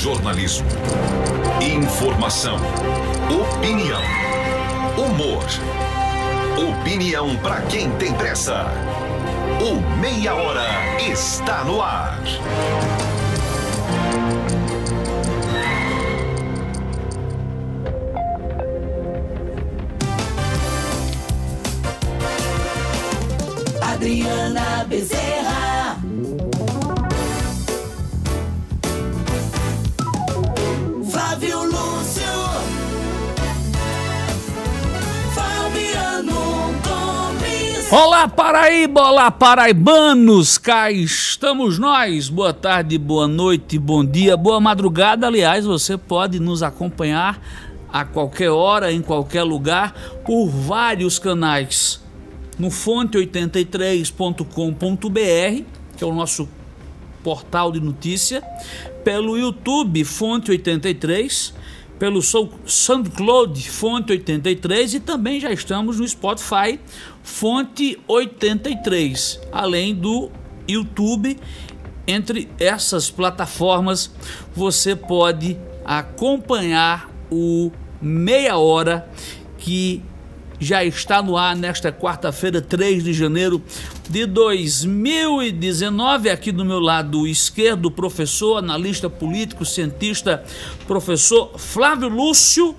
Jornalismo. Informação. Opinião. Humor. Opinião para quem tem pressa. O Meia Hora está no ar. Adriana Bezerra. Flávio Lúcio. Fabiano Gomes. Olá, Paraíba, olá, paraibanos, cá estamos nós. Boa tarde, boa noite, bom dia, boa madrugada. Aliás, você pode nos acompanhar a qualquer hora, em qualquer lugar, por vários canais. No fonte83.com.br, que é o nosso portal de notícia, pelo YouTube Fonte 83, pelo SoundCloud Fonte 83 e também já estamos no Spotify Fonte 83, além do YouTube. Entre essas plataformas você pode acompanhar o Meia Hora, que já está no ar nesta quarta-feira, 3 de janeiro de 2019. Aqui do meu lado esquerdo, o professor, analista político, cientista, professor Flávio Lúcio,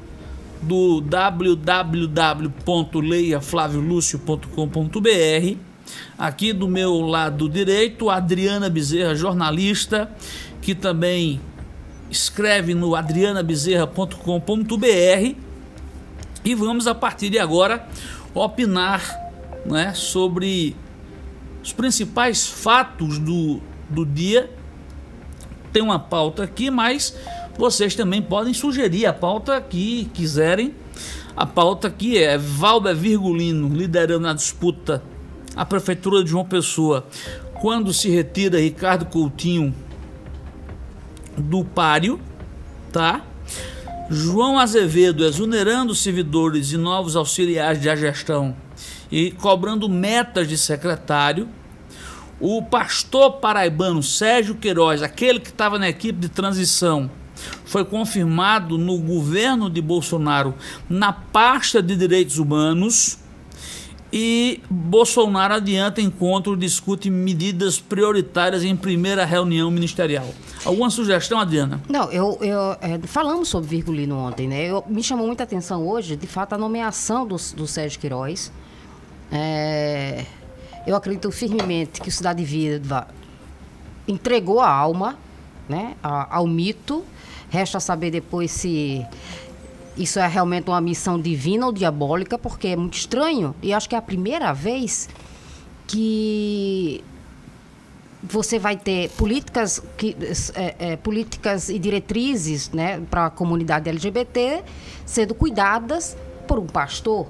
do www.leiaflaviolucio.com.br. Aqui do meu lado direito, Adriana Bezerra, jornalista, que também escreve no adrianabezerra.com.br. E vamos, a partir de agora, opinar, né, sobre os principais fatos do dia. Tem uma pauta aqui, mas vocês também podem sugerir a pauta que quiserem. A pauta aqui é Valber Virgulino liderando a disputa à Prefeitura de João Pessoa quando se retira Ricardo Coutinho do páreo, tá? João Azevedo exonerando servidores e novos auxiliares de gestão e cobrando metas de secretário. O pastor paraibano Sérgio Queiroz, aquele que estava na equipe de transição, foi confirmado no governo de Bolsonaro na pasta de direitos humanos. E Bolsonaro adianta encontro, discute medidas prioritárias em primeira reunião ministerial. Alguma sugestão, Adriana? Não, falamos sobre Virgulino ontem, né? Me chamou muita atenção hoje, de fato, a nomeação do Sérgio Queiroz. Eu acredito firmemente que o Cidade Viva entregou a alma, né, ao mito. Resta saber depois se isso é realmente uma missão divina ou diabólica, porque é muito estranho. E acho que é a primeira vez que você vai ter políticas e diretrizes, né, para a comunidade LGBT sendo cuidadas por um pastor.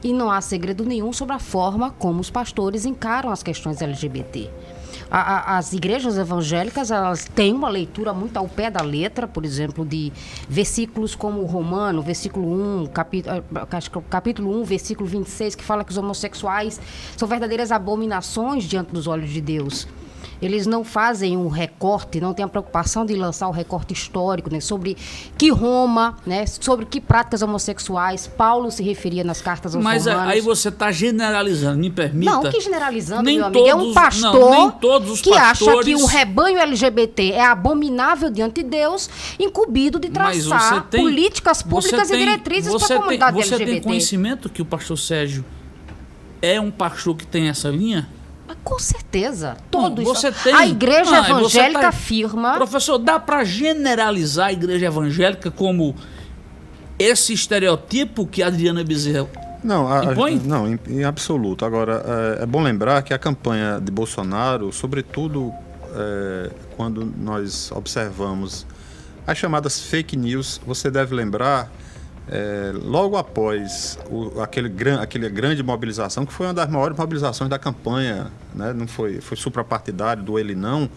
E não há segredo nenhum sobre a forma como os pastores encaram as questões LGBT. As igrejas evangélicas, elas têm uma leitura muito ao pé da letra, por exemplo, de versículos como o Romano, versículo 1, capítulo 1, versículo 26, que fala que os homossexuais são verdadeiras abominações diante dos olhos de Deus. Eles não fazem um recorte, não têm a preocupação de lançar o recorte histórico, né, sobre que Roma, né, sobre que práticas homossexuais Paulo se referia nas cartas aos romanos. Mas aí você está generalizando, me permita. Não, que generalizando, nem meu amigo, todos, é um pastor nem todos os que pastores acha que o rebanho LGBT é abominável diante de Deus, incumbido de traçar políticas públicas e diretrizes para a comunidade LGBT. Você tem conhecimento que o pastor Sérgio é um pastor que tem essa linha? Com certeza, todos. A igreja evangélica afirma... Professor, dá para generalizar a igreja evangélica como esse estereotipo que a Adriana Bezerra impõe? Não, em absoluto. Agora, é bom lembrar que a campanha de Bolsonaro, sobretudo quando nós observamos as chamadas fake news, você deve lembrar... logo após aquela grande mobilização, que foi uma das maiores mobilizações da campanha, né? Não foi suprapartidário do ele não.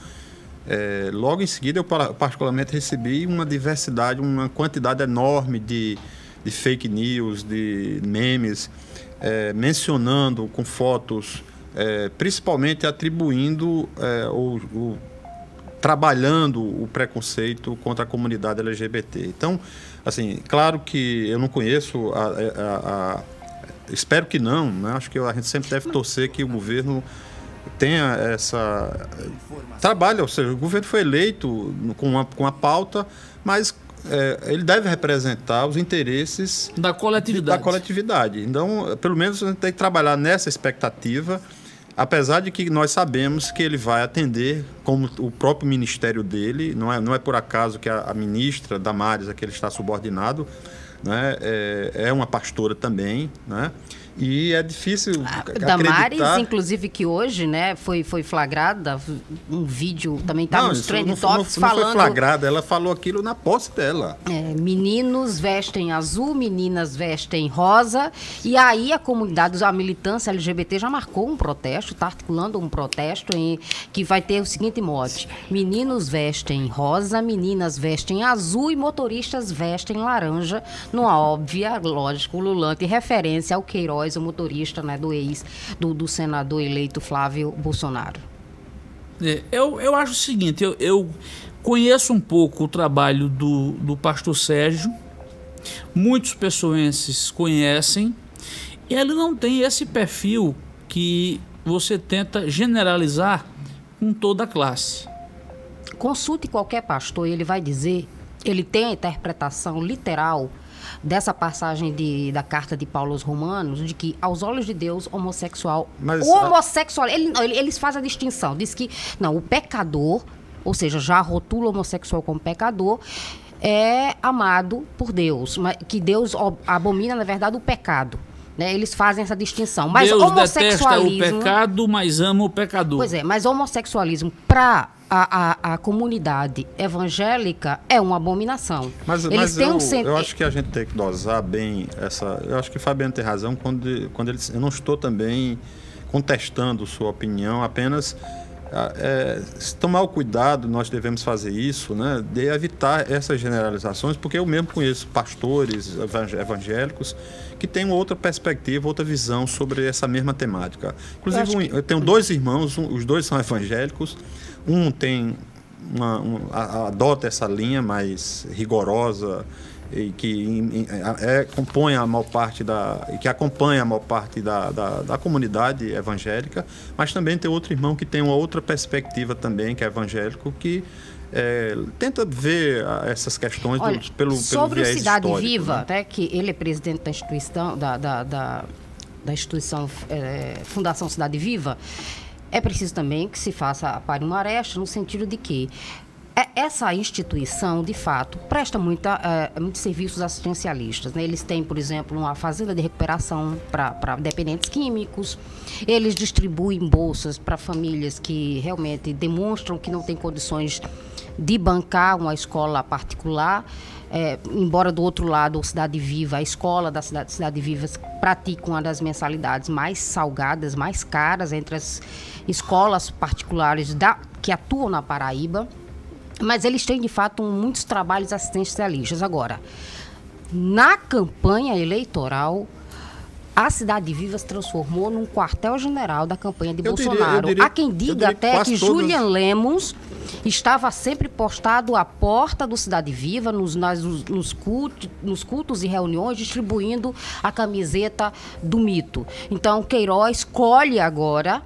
Logo em seguida, eu particularmente recebi uma diversidade, uma quantidade enorme de fake news, de memes, mencionando com fotos, principalmente atribuindo trabalhando o preconceito contra a comunidade LGBT. Então, assim, claro que eu não conheço espero que não, né? Acho que a gente sempre deve torcer que o governo tenha essa trabalho, ou seja, o governo foi eleito com a pauta, mas ele deve representar os interesses da coletividade. Então, pelo menos a gente tem que trabalhar nessa expectativa, apesar de que nós sabemos que ele vai atender como o próprio ministério dele, não é por acaso que a ministra Damares, a que ele está subordinado, né, é uma pastora também, né? E é difícil Damares, inclusive, que hoje, né, foi flagrada, um vídeo também está nos trending topics falando... Não foi flagrada, ela falou aquilo na posse dela. Meninos vestem azul, meninas vestem rosa, e aí a comunidade, a militância LGBT já marcou um protesto, está articulando um protesto que vai ter o seguinte mote: meninos vestem rosa, meninas vestem azul e motoristas vestem laranja, numa óbvia, lógico, ululante referência ao Queiroz, o motorista, né, do senador eleito Flávio Bolsonaro. Eu acho o seguinte, eu conheço um pouco o trabalho do pastor Sérgio, muitos pessoenses conhecem, e ele não tem esse perfil que você tenta generalizar com toda a classe. Consulte qualquer pastor e ele vai dizer, ele tem a interpretação literal dessa passagem da carta de Paulo aos Romanos, de que aos olhos de Deus, eles fazem a distinção, diz que não, o pecador, ou seja, já rotula o homossexual como pecador, é amado por Deus, que Deus abomina, na verdade, o pecado. Né? Eles fazem essa distinção. Mas Deus detesta o pecado, mas ama o pecador. Pois é, mas homossexualismo para a comunidade evangélica é uma abominação. Mas eu acho que a gente tem que dosar bem essa... Eu acho que o Fabiano tem razão quando ele... Eu não estou também contestando sua opinião, apenas... se tomar o cuidado, nós devemos fazer isso, né, de evitar essas generalizações, porque eu mesmo conheço pastores evangélicos que têm outra perspectiva, outra visão sobre essa mesma temática. Inclusive, eu tenho 2 irmãos, os 2 são evangélicos, um tem adota essa linha mais rigorosa e que acompanha a maior parte da comunidade evangélica, mas também tem outro irmão que tem uma outra perspectiva também, que é evangélico, que tenta ver essas questões pelo sobre viés o Cidade histórico, Viva, né? Que ele é presidente da instituição, da instituição Fundação Cidade Viva, é preciso também que se faça para uma aresta, no sentido de que essa instituição, de fato, presta muitos serviços assistencialistas. Né? Eles têm, por exemplo, uma fazenda de recuperação para dependentes químicos. Eles distribuem bolsas para famílias que realmente demonstram que não têm condições de bancar uma escola particular. Embora do outro lado, o Cidade Viva, a escola da Cidade Viva pratica uma das mensalidades mais salgadas, mais caras entre as escolas particulares que atuam na Paraíba. Mas eles têm, de fato, muitos trabalhos assistencialistas. Agora, na campanha eleitoral, a Cidade Viva se transformou num quartel-general da campanha de Bolsonaro. Há quem diga até que Julian Lemos estava sempre postado à porta do Cidade Viva, nos cultos e reuniões, distribuindo a camiseta do mito. Então, Queiroz colhe agora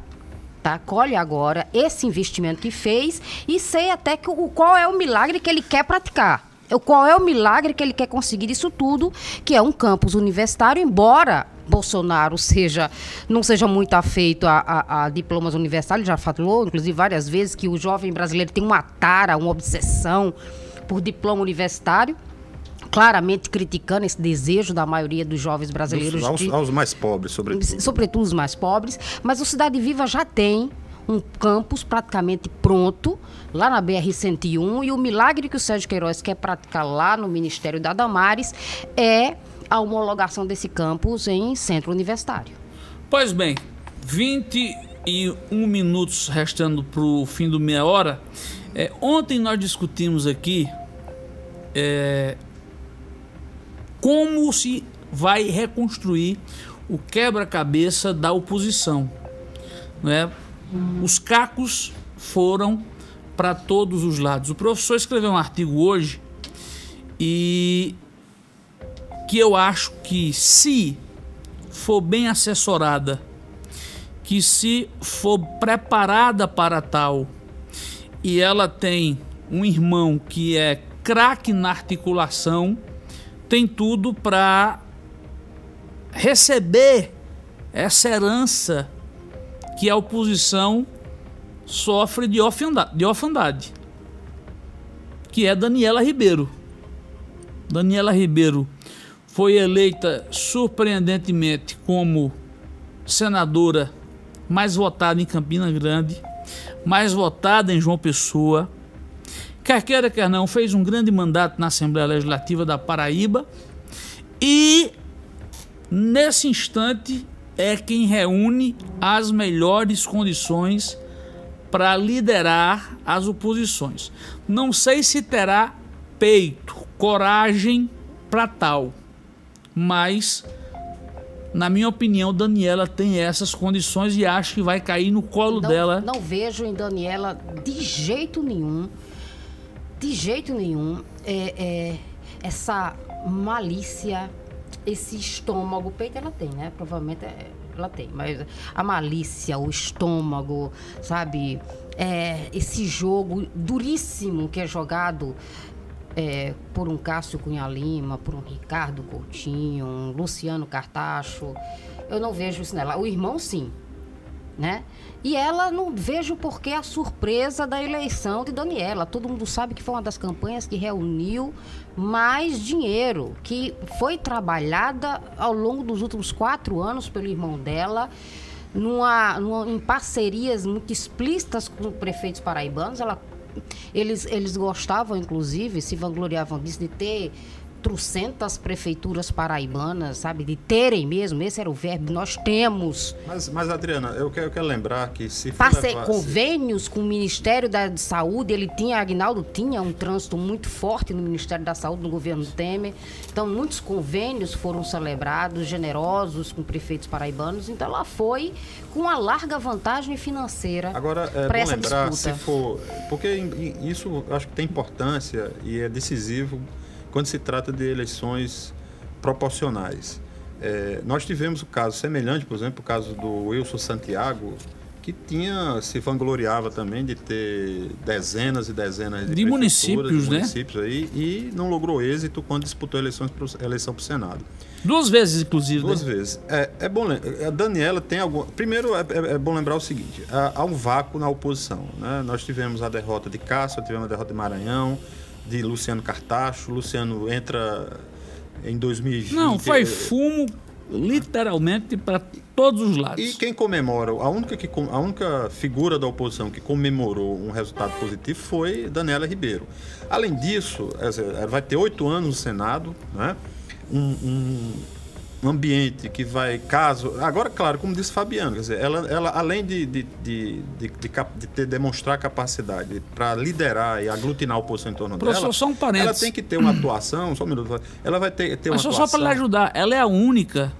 esse investimento que fez e sei até qual é o milagre que ele quer praticar. Qual é o milagre que ele quer conseguir disso tudo, que é um campus universitário, embora Bolsonaro não seja muito afeito a diplomas universitários. Ele já falou, inclusive, várias vezes, que o jovem brasileiro tem uma tara, uma obsessão por diploma universitário, claramente criticando esse desejo da maioria dos jovens brasileiros. Aos mais pobres, sobretudo. Sobretudo os mais pobres. Mas o Cidade Viva já tem um campus praticamente pronto, lá na BR-101, e o milagre que o Sérgio Queiroz quer praticar lá no Ministério da Damares é a homologação desse campus em centro universitário. Pois bem, 21 minutos restando para o fim do meia hora. Ontem nós discutimos aqui como se vai reconstruir o quebra-cabeça da oposição, né? Os cacos foram para todos os lados. O professor escreveu um artigo hoje e que eu acho que, se for bem assessorada, que se for preparada para tal, e ela tem um irmão que é craque na articulação, tem tudo para receber essa herança que a oposição sofre de orfandade, que é Daniela Ribeiro. Daniela Ribeiro foi eleita surpreendentemente como senadora mais votada em Campina Grande, mais votada em João Pessoa. Quer queira, quer não, fez um grande mandato na Assembleia Legislativa da Paraíba e, nesse instante, é quem reúne as melhores condições para liderar as oposições. Não sei se terá peito, coragem para tal, mas, na minha opinião, Daniela tem essas condições e acho que vai cair no colo dela. Não vejo em Daniela de jeito nenhum, essa malícia, esse estômago. Peito ela tem, né? Provavelmente ela tem, mas a malícia, o estômago, sabe? Esse jogo duríssimo que é jogado por um Cássio Cunha Lima, por um Ricardo Coutinho, um Luciano Cartacho. Eu não vejo isso nela. O irmão, sim, né? E ela, não vejo por que a surpresa da eleição de Daniela. Todo mundo sabe que foi uma das campanhas que reuniu mais dinheiro, que foi trabalhada ao longo dos últimos 4 anos pelo irmão dela, em parcerias muito explícitas com prefeitos paraibanos. Eles gostavam, inclusive, se vangloriavam disso, de ter trocentas prefeituras paraibanas, sabe? De terem mesmo, esse era o verbo, nós temos. Mas Adriana, eu quero lembrar que se for convênios com o Ministério da Saúde, Aguinaldo tinha um trânsito muito forte no Ministério da Saúde, no governo Temer. Então, muitos convênios foram celebrados, generosos com prefeitos paraibanos. Então, ela foi com uma larga vantagem financeira. Agora, para essa lembrar, disputa. Porque isso acho que tem importância e é decisivo quando se trata de eleições proporcionais. Nós tivemos o caso semelhante, por exemplo, o caso do Wilson Santiago, que se vangloriava também de ter dezenas e dezenas de municípios, né? Aí, e não logrou êxito quando disputou eleição para o Senado. 2 vezes, inclusive. 2 vezes. É bom, a Daniela tem algum... Primeiro, é bom lembrar o seguinte, há um vácuo na oposição, né? Nós tivemos a derrota de Cássio, tivemos a derrota de Maranhão, de Luciano Cartacho. Luciano entra em 2020. Não, foi fumo, literalmente, para todos os lados. E quem comemora, a única figura da oposição que comemorou um resultado positivo foi Daniela Ribeiro. Além disso, ela vai ter 8 anos no Senado, né? Um ambiente que vai, agora, claro, como disse Fabiano, quer dizer, ela além de demonstrar capacidade para liderar e aglutinar a oposição em torno dela, só um parênteses. Ela tem que ter uma atuação, só um minuto, ela vai ter uma atuação. Só para lhe ajudar, ela é a única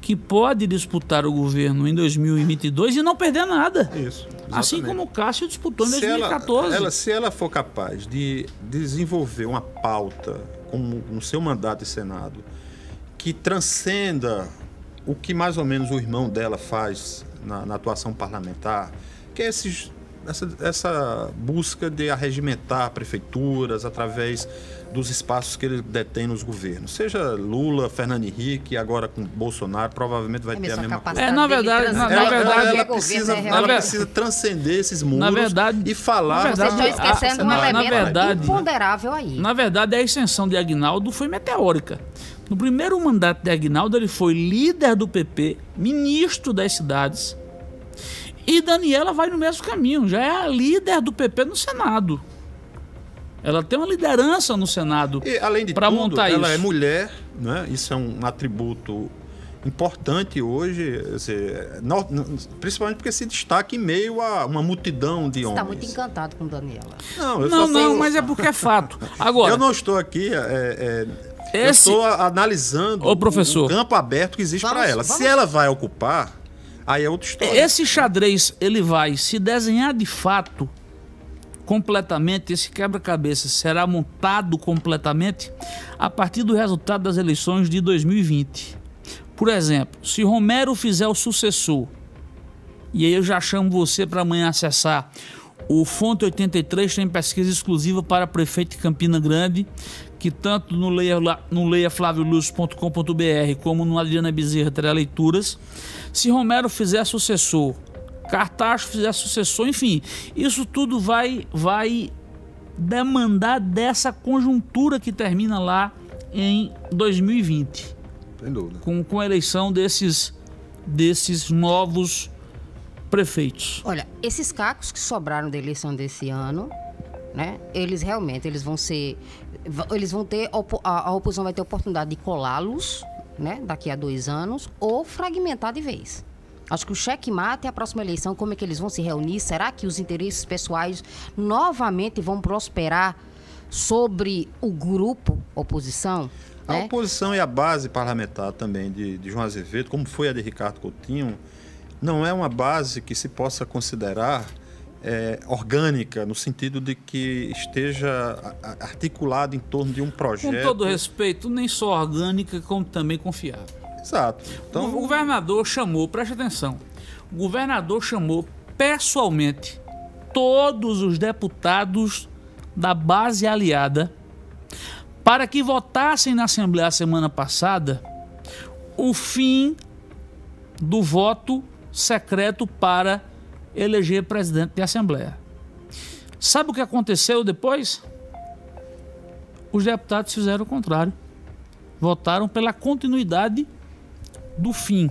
que pode disputar o governo em 2022 e não perder nada. Isso. Exatamente. Assim como o Cássio disputou em 2014. Se ela for capaz de desenvolver uma pauta no seu mandato de Senado que transcenda o que mais ou menos o irmão dela faz na atuação parlamentar, que é essa busca de arregimentar prefeituras através dos espaços que ele detém nos governos. Seja Lula, Fernando Henrique, e agora com Bolsonaro, provavelmente vai ter a mesma coisa. Na verdade, ela precisa transcender esses muros e falar... Vocês estão esquecendo um elemento imponderável aí. Na verdade, a ascensão de Aguinaldo foi meteórica. No primeiro mandato de Aguinaldo, ele foi líder do PP, ministro das cidades, e Daniela vai no mesmo caminho, já é a líder do PP no Senado. Ela tem uma liderança no Senado para montar isso. Ela é mulher, né? Isso é um atributo importante hoje, principalmente porque se destaca em meio a uma multidão de homens. Você está muito encantado com Daniela. Não, mas é porque é fato. Agora, eu não estou aqui... eu estou analisando o campo aberto que existe para ela. Se ela vai ocupar, aí é outra história. Esse xadrez, ele vai se desenhar de fato completamente, esse quebra-cabeça será montado completamente a partir do resultado das eleições de 2020. Por exemplo, se Romero fizer o sucessor, e aí eu já chamo você para amanhã acessar o Fonte 83, tem pesquisa exclusiva para prefeito de Campina Grande, que tanto no leiaflaviolúcio.com.br como no Adriana Bezerra terá leituras. Se Romero fizer sucessor, Cartacho fizer sucessor, enfim, isso tudo vai demandar dessa conjuntura que termina lá em 2020. Sem dúvida. Com a eleição desses novos prefeitos. Olha, esses cacos que sobraram da eleição desse ano, né? Eles vão ter, a oposição vai ter a oportunidade de colá-los, né? Daqui a 2 anos, ou fragmentar de vez. Acho que o checkmate é a próxima eleição, como é que eles vão se reunir? Será que os interesses pessoais novamente vão prosperar sobre o grupo oposição? A Né? oposição e a base parlamentar também de João Azevedo, como foi a de Ricardo Coutinho, não é uma base que se possa considerar orgânica, no sentido de que esteja articulado em torno de um projeto. Com todo respeito, nem só orgânica, como também confiável. Exato. Então, O governador chamou, preste atenção, o governador chamou pessoalmente todos os deputados da base aliada para que votassem na Assembleia semana passada o fim do voto secreto para eleger presidente da Assembleia. Sabe o que aconteceu depois? Os deputados fizeram o contrário. Votaram pela continuidade do fim.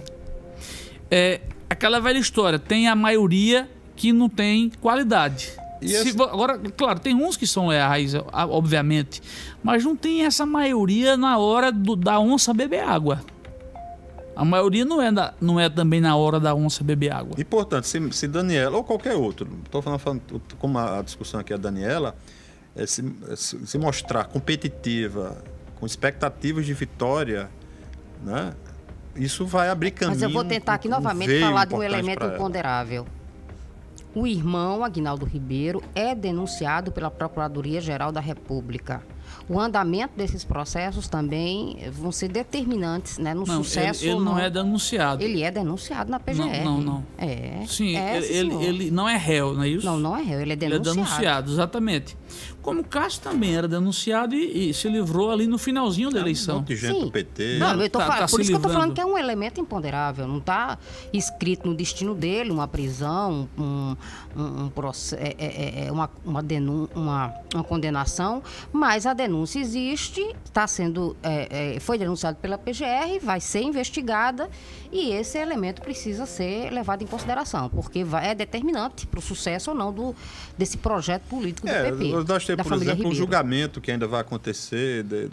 É aquela velha história, tem a maioria que não tem qualidade. Agora, claro, tem uns que são reais, obviamente, mas não tem essa maioria na hora da onça beber água. A maioria não é também na hora da onça beber água. E, portanto, se Daniela ou qualquer outro, estou falando como a discussão aqui é a Daniela, se mostrar competitiva, com expectativas de vitória, né, isso vai abrir caminho. Mas eu vou tentar aqui novamente falar de um elemento imponderável. O irmão Aguinaldo Ribeiro é denunciado pela Procuradoria-Geral da República. O andamento desses processos também vão ser determinantes, né, no sucesso. Ele não é denunciado. Ele é denunciado na PGR. Não. É. Sim, ele não é réu, não é isso? Não é réu, ele é denunciado. Ele é denunciado, exatamente. Como o Cássio também era denunciado e se livrou ali no finalzinho da eleição. Um monte de gente do PT. Não, eu tô Tá por isso que eu tô livrando. falando que é um elemento imponderável. Não está escrito no destino dele uma prisão, um processo, uma condenação, mas a denúncia existe, está sendo, foi denunciado pela PGR, vai ser investigada e esse elemento precisa ser levado em consideração, porque é determinante para o sucesso ou não desse projeto político do PP. Nós temos, da por família exemplo, um Ribeiro. julgamento que ainda vai acontecer de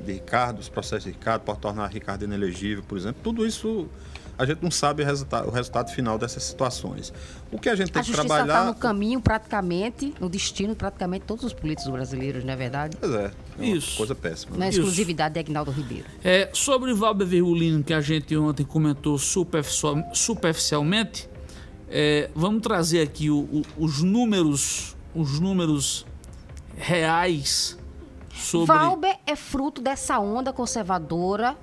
Ricardo, os processos de Ricardo, para tornar Ricardo inelegível, por exemplo. Tudo isso a gente não sabe o resultado final dessas situações. O que a gente tem que trabalhar... A justiça está no caminho, praticamente, no destino, praticamente, todos os políticos brasileiros, não é verdade? Pois é uma Isso. coisa péssima. Na Né? exclusividade de Aguinaldo Ribeiro. Sobre Valber Virgulino, que a gente ontem comentou superficialmente, vamos trazer aqui os números reais sobre... Valber é fruto dessa onda conservadora,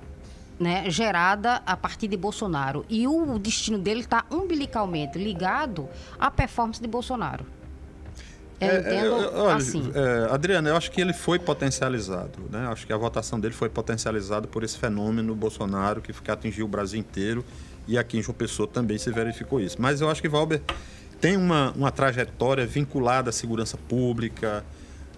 né, gerada a partir de Bolsonaro. E o destino dele está umbilicalmente ligado à performance de Bolsonaro. Eu entendo assim. Adriana, eu acho que ele foi potencializado, né? Acho que a votação dele foi potencializada por esse fenômeno Bolsonaro que atingiu o Brasil inteiro e aqui em João Pessoa também se verificou isso. Mas eu acho que Valber tem uma trajetória vinculada à segurança pública.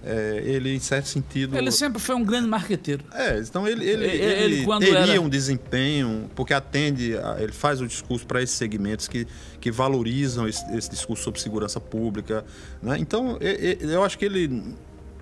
Ele, em certo sentido... Ele sempre foi um grande marqueteiro. Então ele quando teria um desempenho, porque ele faz o discurso para esses segmentos que valorizam esse discurso sobre segurança pública, né? Então, eu acho que ele...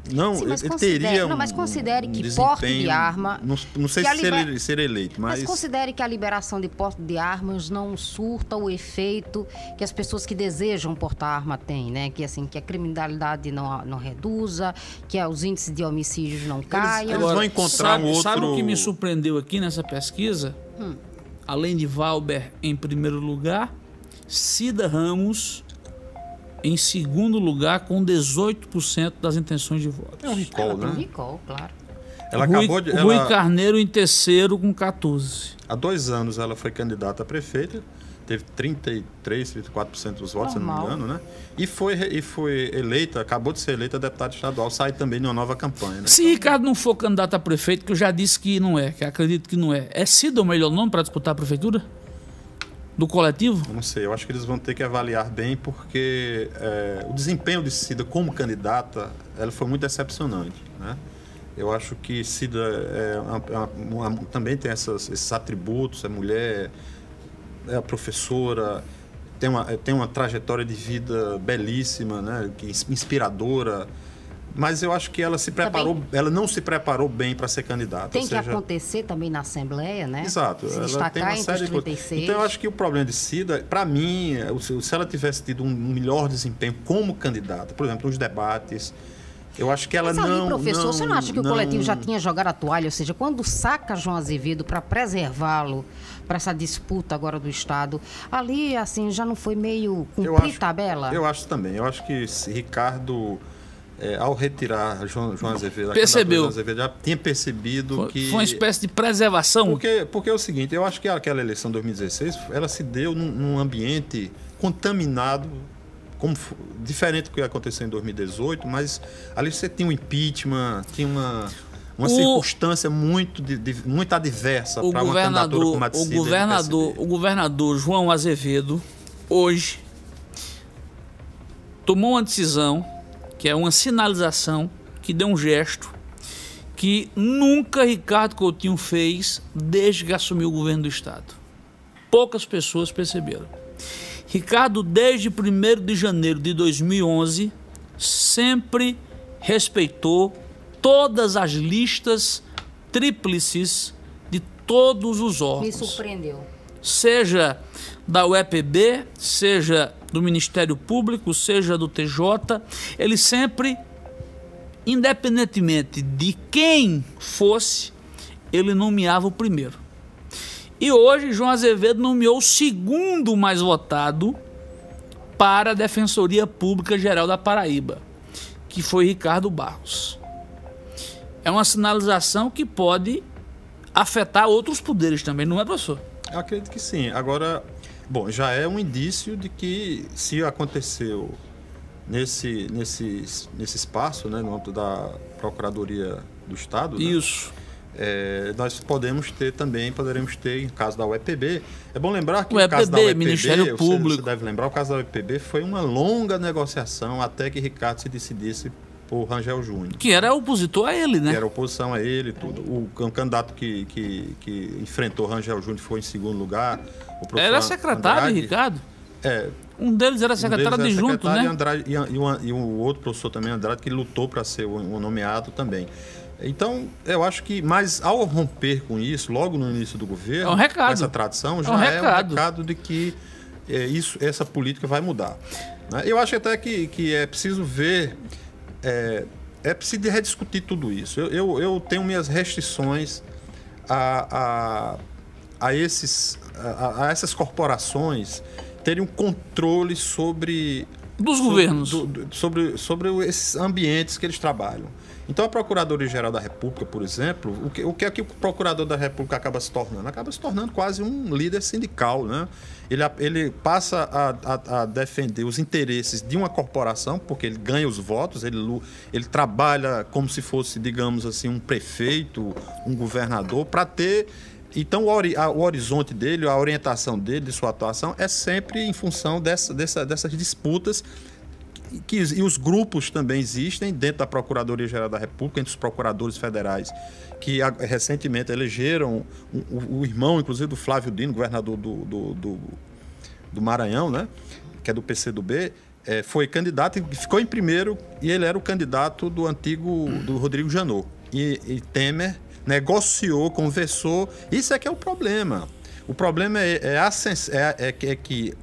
Sim, mas ele teria mas considere que desempenho, porte de arma... Não sei se ser eleito, mas... Mas considere que a liberação de porte de armas não surta o efeito que as pessoas que desejam portar arma têm, né? Que a criminalidade não reduza, que os índices de homicídios não caiam. Eles vão encontrar Sabe o que me surpreendeu aqui nessa pesquisa? Além de Valber em primeiro lugar, Cida Ramos em segundo lugar com 18% das intenções de voto. É um recall, Ela tem um né? recall, claro. Ela Rui, acabou de. Rui ela- Carneiro em terceiro com 14%. Há 2 anos ela foi candidata a prefeita, teve 33, 34% dos votos, se eu não me Normal. engano, né? E foi eleita, acabou de ser eleita deputada estadual, sai também de uma nova campanha, né? Se Ricardo não for candidato a prefeito, que eu já disse que não é, que acredito que não é Cida o melhor nome para disputar a prefeitura? Do coletivo? Eu não sei, eu acho que eles vão ter que avaliar bem, porque o desempenho de Cida como candidata, ela foi muito decepcionante, né? Eu acho que Cida também tem esses atributos, é mulher, é professora, tem uma trajetória de vida belíssima, né? Inspiradora, mas eu acho que ela ela não se preparou bem para ser candidata. Tem ou que seja, acontecer também na Assembleia, né? Exato. Se Ela tem destacar uma entre série os de coisas. 36. Então eu acho que o problema de Cida, para mim, se ela tivesse tido um melhor desempenho como candidata, por exemplo, nos debates, eu acho que ela Mas ali, não... professor, não, você não acha que o não- coletivo já tinha jogado a toalha? Ou seja, quando saca João Azevedo para preservá-lo para essa disputa agora do Estado, ali, assim, já não foi meio cumprir tabela? Eu acho também. Eu acho que Ricardo, ao retirar João Azevedo, Percebeu. João Azevedo já tinha percebido que... Foi uma espécie de preservação. Porque é o seguinte, eu acho que aquela eleição de 2016, ela se deu num ambiente contaminado, diferente do que aconteceu em 2018, mas ali você tinha um impeachment, tinha uma circunstância muito adversa para uma candidatura como a de Cida e do PSB. O governador João Azevedo, hoje, tomou uma decisão, que é uma sinalização, que deu um gesto, que nunca Ricardo Coutinho fez desde que assumiu o governo do Estado. Poucas pessoas perceberam. Ricardo, desde 1º de janeiro de 2011, sempre respeitou todas as listas tríplices de todos os Me órgãos. surpreendeu. Seja da UEPB, seja do Ministério Público, seja do TJ, ele sempre, independentemente de quem fosse, ele nomeava o primeiro. E hoje João Azevedo nomeou o segundo mais votado para a Defensoria Pública Geral da Paraíba, que foi Ricardo Barros. É uma sinalização que pode afetar outros poderes também, não é, professor? Eu acredito que sim. Agora, bom, já é um indício de que se aconteceu nesse espaço, né, no âmbito da Procuradoria do Estado, né, Isso. nós poderemos ter, em caso da UEPB, é bom lembrar que O no caso da UEPB, UEPB, Ministério Público. você deve lembrar, o caso da UEPB foi uma longa negociação até que Ricardo se decidisse por Rangel Júnior. Que era opositor a ele, né? Que era oposição a ele e tudo. O candidato que enfrentou Rangel Júnior foi em segundo lugar. O professor Era secretário, Andrade. Ricardo. É, Um deles era secretário deles era adjunto, secretário, né? E, Andrade, e o outro professor também, Andrade, que lutou para ser o nomeado também. Então, eu acho que, mas ao romper com isso, logo no início do governo, É um recado. com essa tradição, já É um é um recado. recado de que essa política vai mudar. Né? Eu acho até que é preciso ver, é preciso rediscutir tudo isso. Eu tenho minhas restrições a essas corporações terem um controle sobre Dos governos. sobre esses ambientes que eles trabalham. Então, a Procuradoria-Geral da República, por exemplo, o que é que o Procurador da República acaba se tornando? Acaba se tornando quase um líder sindical, né? Ele passa a defender os interesses de uma corporação, porque ele ganha os votos, ele trabalha como se fosse, digamos assim, um prefeito, um governador, para ter... Então, o horizonte dele, a orientação dele, de sua atuação, é sempre em função dessas disputas e os grupos também existem dentro da Procuradoria-Geral da República, entre os procuradores federais, que recentemente elegeram o irmão, inclusive, do Flávio Dino, governador do Maranhão, né? Que é do PCdoB, foi candidato e ficou em primeiro, e ele era o candidato do antigo, do Rodrigo Janot. E Temer negociou, conversou. Isso é que é o problema. O problema é que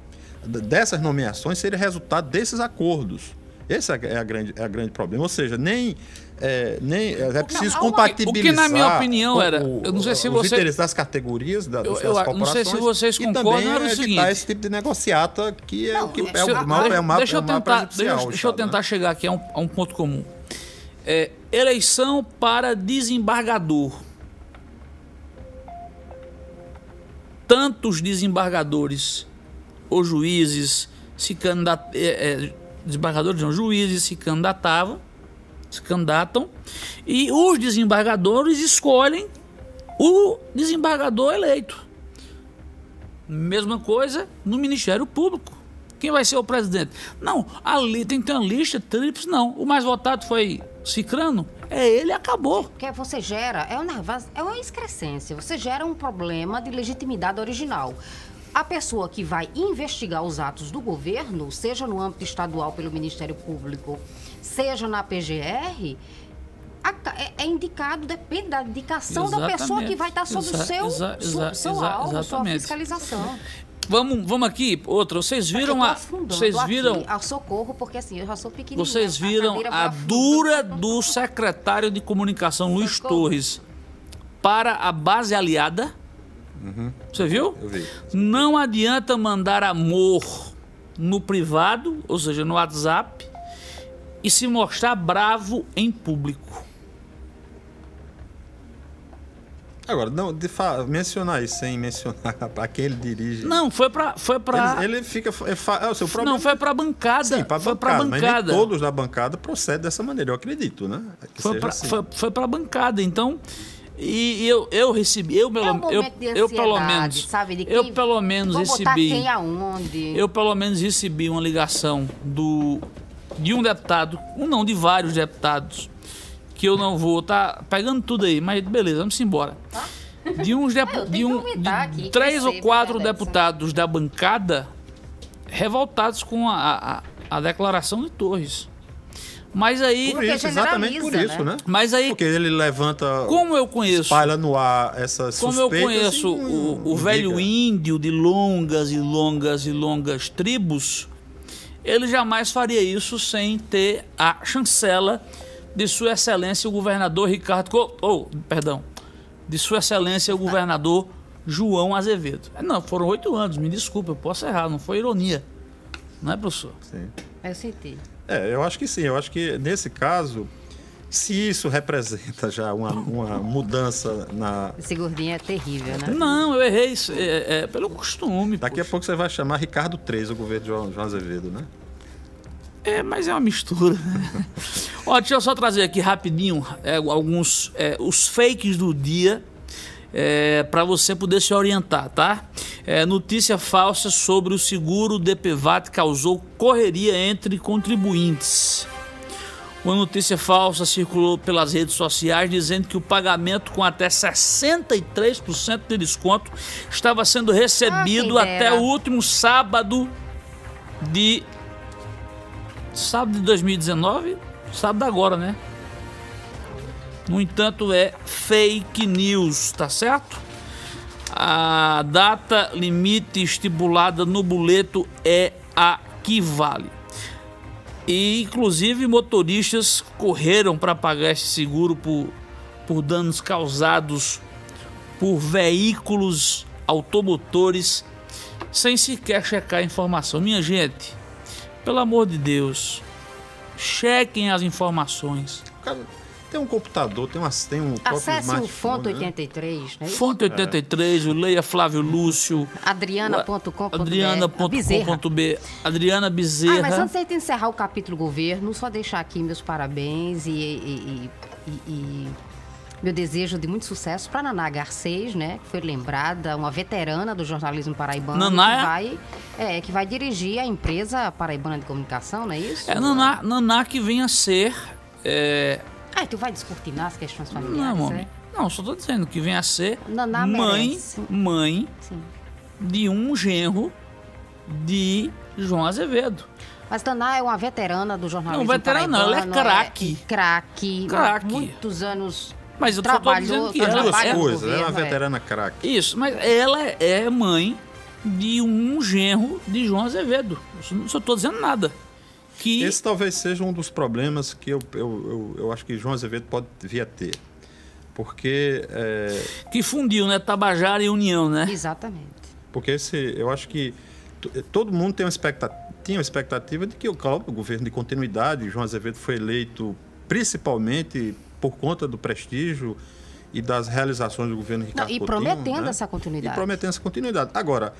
dessas nomeações seria resultado desses acordos. Esse é a grande problema. Ou seja, nem é preciso Não, compatibilizar o que, na minha opinião, eu não sei se os você... interesses das categorias, das corporações. Não sei se vocês e concordam, também era o evitar seguinte... esse tipo de negociata que é Não, o que deixa- é o mal Deixa eu prejudicial. tentar chegar aqui a um ponto comum. Eleição para desembargador. Tantos desembargadores ou juízes se desembargadores não, juízes se candidatam, e os desembargadores escolhem o desembargador eleito. Mesma coisa no Ministério Público. Quem vai ser o presidente? Não, ali tem que ter uma lista tríplice, não. O mais votado foi Cicrano, ele acabou. Porque você gera, é uma excrescência, você gera um problema de legitimidade original. A pessoa que vai investigar os atos do governo, seja no âmbito estadual pelo Ministério Público, seja na PGR, é indicado, depende da indicação da pessoa que vai estar sob o seu alvo, sua fiscalização. Vamos aqui, outra. Vocês viram a socorro, porque assim, eu já sou pequenininha. Vocês viram a dura do secretário de comunicação, Luiz Torres, para a base aliada? Você viu? Eu vi. Não adianta mandar amor no privado, ou seja, no WhatsApp, e se mostrar bravo em público. Agora, não, mencionar isso sem mencionar para quem ele dirige. Não, foi para Ele fica. É o seu próprio. Não, foi para a bancada. Sim, para a bancada. Mas nem todos da bancada procedem dessa maneira, eu acredito, né? Foi para a bancada, então. E eu recebi, eu pelo menos, sabe, de eu pelo menos recebi, quem aonde. eu pelo menos recebi uma ligação de um deputado, não, de vários deputados, que eu não vou tá pegando tudo aí, mas beleza, vamos embora. Tá? De 3 ou 4 deputados da bancada revoltados com a declaração de Torres. Mas aí... Por isso, exatamente por isso, né? Mas aí... Porque ele levanta... Como eu conheço... Espalha no ar essas suspeitas. Como eu conheço o velho índio de longas e longas e longas tribos, ele jamais faria isso sem ter a chancela de Sua Excelência o governador de Sua Excelência o governador João Azevedo. Não, foram 8 anos, me desculpa, eu posso errar, não foi ironia. Não é, professor? Sim. Eu senti. Eu acho que sim. Eu acho que, nesse caso, se isso representa já uma mudança na... Esse gordinho é terrível, né? Não, eu errei isso, pelo costume. Daqui a pouco você vai chamar Ricardo III, o governo de João Azevedo, né? Mas é uma mistura. Ó, deixa eu só trazer aqui rapidinho alguns os fakes do dia para você poder se orientar, tá? Notícia falsa sobre o seguro DPVAT causou correria entre contribuintes. Uma notícia falsa circulou pelas redes sociais dizendo que o pagamento com até 63% de desconto estava sendo recebido até o último sábado de 2019, sábado agora, né? No entanto, é fake news, tá certo? A data limite estipulada no boleto é a que vale. E, inclusive, motoristas correram para pagar esse seguro por danos causados por veículos automotores sem sequer checar a informação. Minha gente, pelo amor de Deus, chequem as informações. Cara, tem um computador, tem um próprio Acesse o Fonte né? 83, né? Fonte 83, o Leia Flávio Lúcio. Adriana.com.br. Adriana Bezerra. Mas antes de encerrar o capítulo governo, só deixar aqui meus parabéns e meu desejo de muito sucesso para Naná Garcês, né? Que foi lembrada, uma veterana do jornalismo paraibano. Naná que vai dirigir a empresa paraibana de comunicação, não é isso? Naná que vem a ser... tu vai descortinar as questões familiares, Não, homem. Não, só tô dizendo que vem a ser Naná mãe Sim. de um genro de João Azevedo. Mas Naná é uma veterana do jornalismo paraibano. Não, ela é craque. Craque. Muitos anos... Mas eu só tô dizendo que ela é uma veterana craque. Isso, mas ela é mãe de um genro de João Azevedo. Eu não estou dizendo nada. que... Esse talvez seja um dos problemas que eu acho que João Azevedo pode vir a ter. Porque... Que fundiu, né? Tabajara e União, né? Exatamente. Porque eu acho que todo mundo tinha uma expectativa de que o governo de continuidade, João Azevedo foi eleito principalmente por conta do prestígio e das realizações do governo Ricardo E Coutinho, prometendo né? essa continuidade. E prometendo essa continuidade. Agora,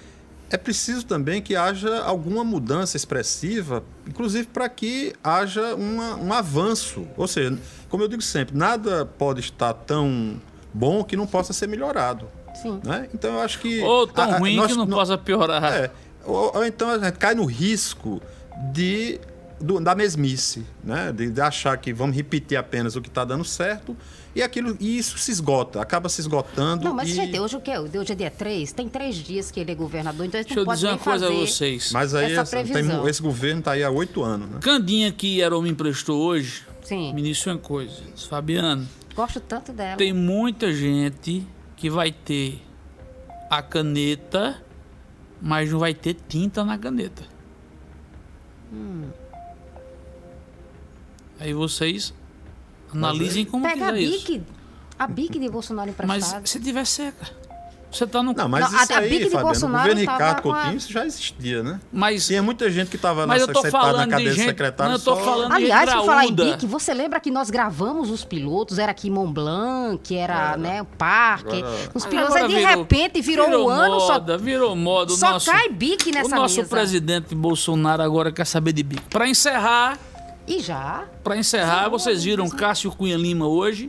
é preciso também que haja alguma mudança expressiva, inclusive para que haja um avanço. Ou seja, como eu digo sempre, nada pode estar tão bom que não possa ser melhorado. Sim. Né? Então, eu acho que... Ou tão ruim que não possa piorar. Ou então a gente cai no risco da mesmice, né? De achar que vamos repetir apenas o que está dando certo e isso se esgota, acaba se esgotando. Não, mas gente, hoje o quê? Hoje é dia 3, tem 3 dias que ele é governador, então ele Deixa não eu pode dizer nem uma coisa a fazer vocês. Mas aí essa previsão. esse governo está aí há 8 anos. Né? Candinha, que era me emprestou hoje, Sim. me disse uma coisa. Disse, Fabiano, Gosto tanto dela. tem muita gente que vai ter a caneta, mas não vai ter tinta na caneta. Aí vocês analisem como Pega quiser isso. a Bic de Bolsonaro emprestada. Mas se tiver seca, você tá no... Não, mas Não, isso a aí, Bic de Fabiano, o Bolsonaro governo tava Ricardo com a- Coutinho, isso já existia, né? Mas, Tinha muita gente que estava mas eu tô sentada na falando de cadeira de gente... secretário Não, eu tô só... falando Aliás, de por falar em graúda. Bic, você lembra que nós gravamos os pilotos? Era aqui em Mont Blanc, que era né, o parque. Agora- Os pilotos, Agora aí de repente virou um ano, Virou moda. O só nosso, cai Bic nessa o nosso mesa. presidente Bolsonaro agora quer saber de bico. Para encerrar, vocês viram Cássio Cunha Lima hoje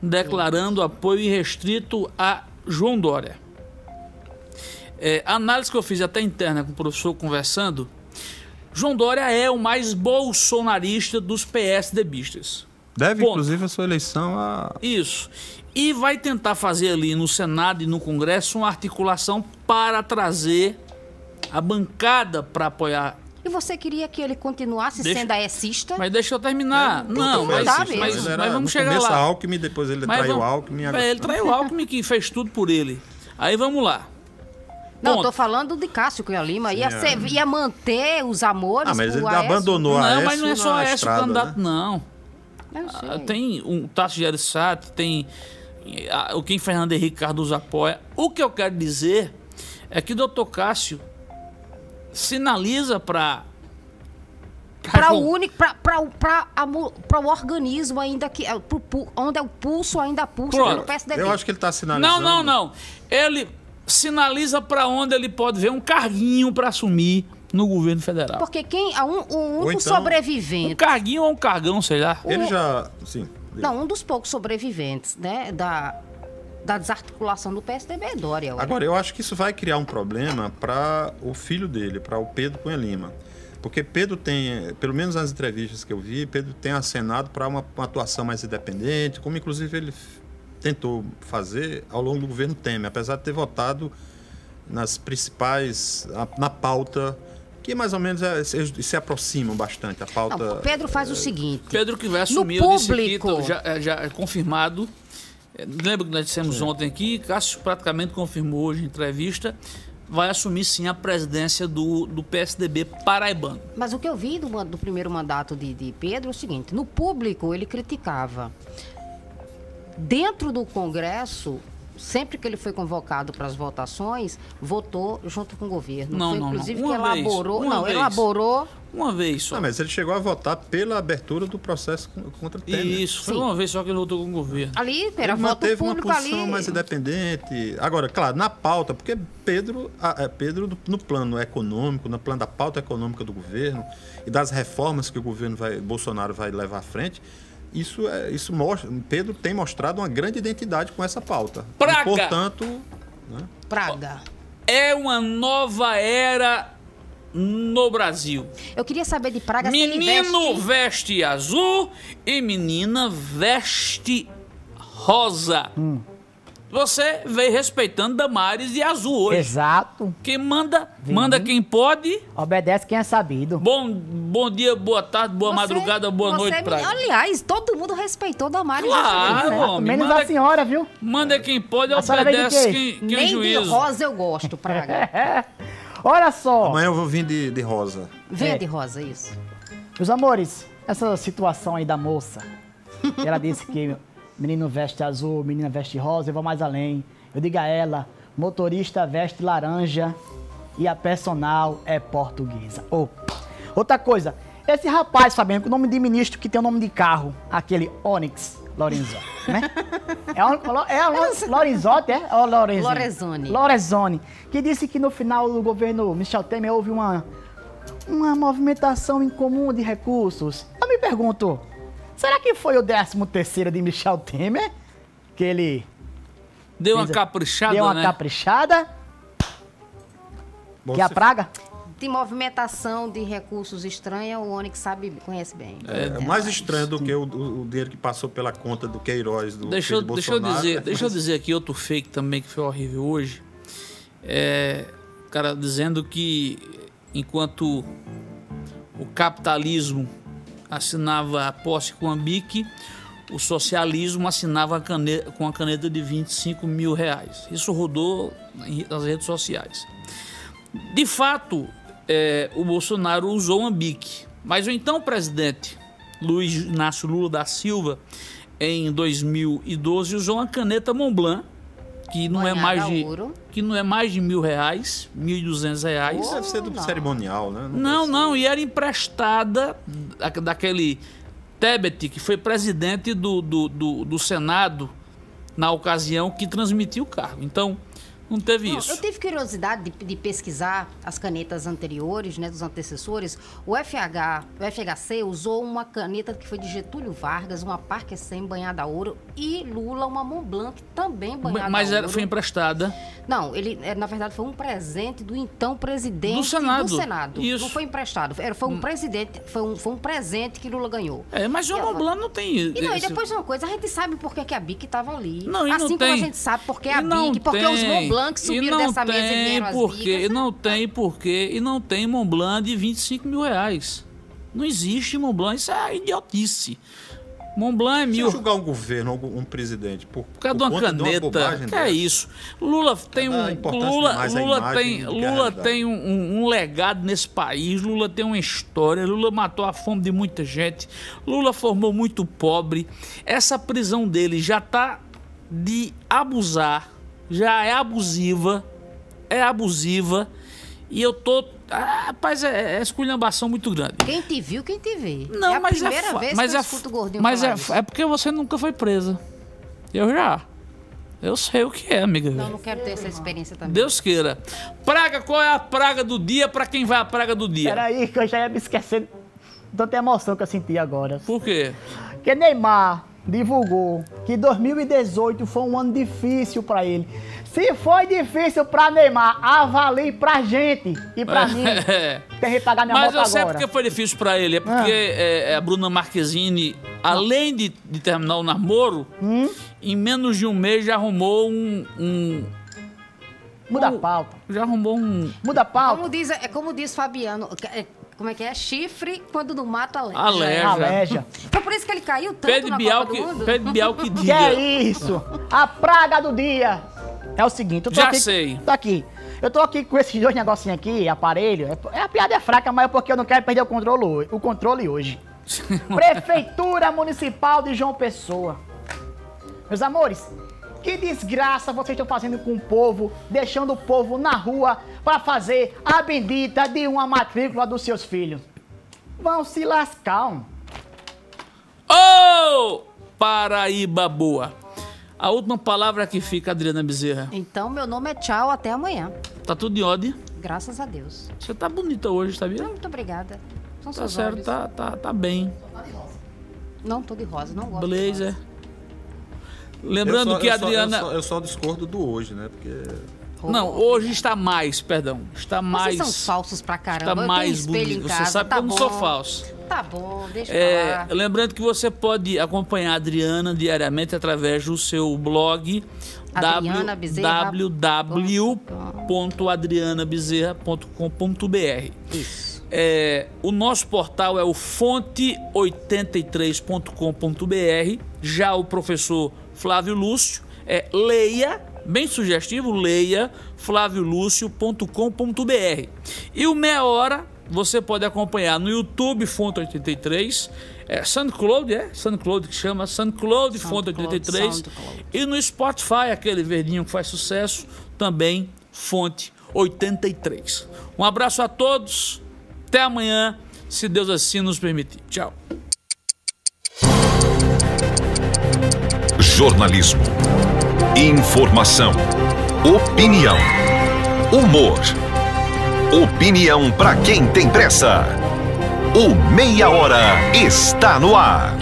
declarando apoio irrestrito a João Dória. A análise que eu fiz até interna com o professor conversando, João Dória é o mais bolsonarista dos PSDBistas. Deve, Ponto. inclusive, a sua eleição a... Isso. E vai tentar fazer ali no Senado e no Congresso uma articulação para trazer a bancada para apoiar. E você queria que ele continuasse sendo aecista? Mas deixa eu terminar. Não, mas dá mesmo. mas vamos no chegar começo lá. a Alckmin, depois ele traiu o Alckmin. Ele traiu o Alckmin, que fez tudo por ele. Aí vamos lá. Não, Ponto. tô falando de Cássio Cunha Lima. Ia manter os amores Mas pro ele Aécio. abandonou a Não, Aécio mas não é só na esse estrada, candidato, né? não. Eu sei. Tem um Tasso Gereissati, tem o Kim Fernando Henrique Cardoso apoia. O que eu quero dizer é que o doutor Cássio sinaliza para o organismo ainda que onde é o pulso ainda pulsa Pronto. pelo PSDB. Eu acho que ele está sinalizando... Não. Ele sinaliza para onde ele pode ver um carguinho para assumir no governo federal. Porque o único então- sobrevivente, Um carguinho ou um cargão, sei lá. Ele já... Sim. não, um dos poucos sobreviventes, né, da desarticulação do PSDB é Dória. Ué. Agora, eu acho que isso vai criar um problema para o filho dele, para o Pedro Cunha Lima. Porque Pedro tem, pelo menos nas entrevistas que eu vi, Pedro tem acenado para uma atuação mais independente, como inclusive ele tentou fazer ao longo do governo Temer, apesar de ter votado nas principais, na pauta, que mais ou menos se aproximam bastante. A pauta. Não, Pedro faz o seguinte. Pedro que vai assumir, No eu disse aqui, público. já é confirmado. Lembra que nós dissemos ontem aqui, Cássio praticamente confirmou hoje em entrevista, vai assumir sim a presidência do PSDB paraibano. Mas o que eu vi do primeiro mandato de Pedro é o seguinte: no público ele criticava. Dentro do Congresso, sempre que ele foi convocado para as votações, votou junto com o governo. Não, Foi, não, não. inclusive, Uma que vez, elaborou. uma Não, vez. elaborou. Uma vez só. Não, mas ele chegou a votar pela abertura do processo contra Temer. Isso, foi Sim. uma vez só que ele votou com o governo. Ali era Ele voto manteve uma público posição ali. mais independente. Agora, claro, na pauta, porque Pedro no plano econômico, no plano da pauta econômica do governo e das reformas que o governo Bolsonaro vai levar à frente, isso mostra. Pedro tem mostrado uma grande identidade com essa pauta. Praga! E, portanto, né? Praga. É uma nova era no Brasil. Eu queria saber de Praga se ele Menino veste... veste azul e menina veste rosa. Você veio respeitando Damares de azul hoje. Exato. Quem manda quem pode. Obedece quem é sabido. Bom dia, boa tarde, boa madrugada, boa noite, Praga. Aliás, todo mundo respeitou Damares. Claro, né? homem. Menos Manda, a senhora, viu? manda quem pode, A senhora veio de obedece quê? quem é Nem de juízo. rosa eu gosto, Praga. Olha só. Amanhã eu vou vir de rosa. Venha de rosa, isso. Meus amores, essa situação aí da moça, ela disse que menino veste azul, menina veste rosa, eu vou mais além. Eu digo a ela, motorista veste laranja e a personal é portuguesa. Outra coisa, esse rapaz, Fabiano, com o nome de ministro que tem o nome de carro, aquele Onyx Lorenzoni, né? Lorenzotti, é? Ou Lorenzoni. Lorenzoni, que disse que no final do governo Michel Temer houve uma movimentação incomum de recursos. Eu me pergunto, será que foi o 13º de Michel Temer? Que ele... Deu uma caprichada, Deu uma né? caprichada? Bom, Que é a se- praga? De movimentação de recursos estranha, o Onyx conhece bem. É mais estranho do que o dinheiro que passou pela conta do Queiroz, do Deixa filho de Bolsonaro. eu dizer aqui outro fake também que foi horrível hoje. O cara dizendo que enquanto o capitalismo assinava a posse com a BIC, o socialismo assinava com a caneta de 25 mil reais. Isso rodou nas redes sociais. De fato, o Bolsonaro usou uma BIC, mas o então presidente Luiz Inácio Lula da Silva, em 2012, usou uma caneta Montblanc, que não é Banhada mais de a ouro. que não é mais de R$1.000, R$1.200. Isso deve ser do Não. cerimonial, né? Não, e era emprestada daquele Tebet, que foi presidente do Senado na ocasião que transmitiu o cargo. Então, não teve isso. Eu tive curiosidade de pesquisar as canetas anteriores, né, dos antecessores. O FHC usou uma caneta que foi de Getúlio Vargas, uma Parker 100 banhada a ouro, e Lula uma Montblanc também banhada Mas a ouro. foi emprestada. Não, na verdade foi um presente do então presidente Do Senado. Isso. Não foi emprestado, foi um presidente, foi um presente que Lula ganhou. Mas o Montblanc não tem... E depois uma coisa, a gente sabe por que a BIC estava ali. Não, e não assim como tem. a gente sabe por que E a não BIC, porque os tem. Montblanc subiram dessa mesa e vieram as Porque, bicas. e não tem Montblanc de 25 mil reais. Não existe Montblanc, isso é idiotice. Montblanc é Se mil. eu julgar um governo, um presidente, por Por causa de uma conta caneta, bobagem que é dessa, isso. Lula tem dá importância demais à imagem do que à Lula realidade. tem um legado nesse país. Lula tem uma história. Lula matou a fome de muita gente. Lula formou muito pobre. Essa prisão dele já tá de abusar, já é abusiva, e eu tô... rapaz, é esculhambação muito grande. Quem te viu, quem te vê. Não, é a mas primeira vez mas que eu escuto o Gordinho mas falar isso. é porque você nunca foi presa. Eu já. Eu sei o que é, amiga. Não quero ter essa experiência também. Deus queira. Praga, qual é a praga do dia pra quem vai a praga do dia? Peraí, que eu já ia me esquecer de tanta emoção que eu senti agora. Por quê? Que Neymar divulgou que 2018 foi um ano difícil pra ele. Se foi difícil pra Neymar, avalie pra gente e pra mim. Tem que pagar minha Mas moto eu sei agora. porque foi difícil pra ele. É porque a Bruna Marquezine, além de terminar o namoro, em menos de um mês já arrumou Muda a pauta. Já arrumou um... Muda a pauta. Como diz Fabiano, como é que é? Chifre quando não mata, aleja. Aleja. Aleja. Foi por isso que ele caiu tanto Pede na Bial Copa do Mundo? que Que diga. é isso? A praga do dia é o seguinte. Eu tô Já aqui, sei. Tô aqui. Eu tô aqui com esses dois negocinhos aqui, aparelho. A piada é fraca, mas é porque eu não quero perder o controle hoje. Prefeitura Municipal de João Pessoa. Meus amores, que desgraça vocês estão fazendo com o povo, deixando o povo na rua para fazer a bendita de uma matrícula dos seus filhos. Vão se lascar. Ô, Paraíba boa. A última palavra que fica, Adriana Bezerra. Então, meu nome é tchau, até amanhã. Tá tudo em ordem? Graças a Deus. Você tá bonita hoje, sabia? Muito obrigada. São Tá seus certo, olhos. tá bem. Não, tô de rosa, não gosto de Blazer. rosa. Lembrando que a Adriana... Eu só discordo do hoje, né? Porque... Não, hoje está mais, perdão. Está mais... Vocês são falsos pra caramba. Está Eu mais tenho espelho bonito. em Você casa, sabe tá que eu não bom. sou falso. Tá bom, deixa eu falar. Lembrando que você pode acompanhar a Adriana diariamente através do seu blog Adriana Bezerra. www.adrianabezerra.com.br. Isso. O nosso portal é o fonte83.com.br. Já o professor Flávio Lúcio leia, bem sugestivo, leia flaviolucio.com.br. E o Meia Hora você pode acompanhar no YouTube Fonte 83, SoundCloud, SoundCloud que chama, SoundCloud Fonte 83, SoundCloud. e no Spotify, aquele verdinho que faz sucesso, também Fonte 83. Um abraço a todos, até amanhã, se Deus assim nos permitir. Tchau. Jornalismo, informação, opinião, humor. Opinião para quem tem pressa. O Meia Hora está no ar.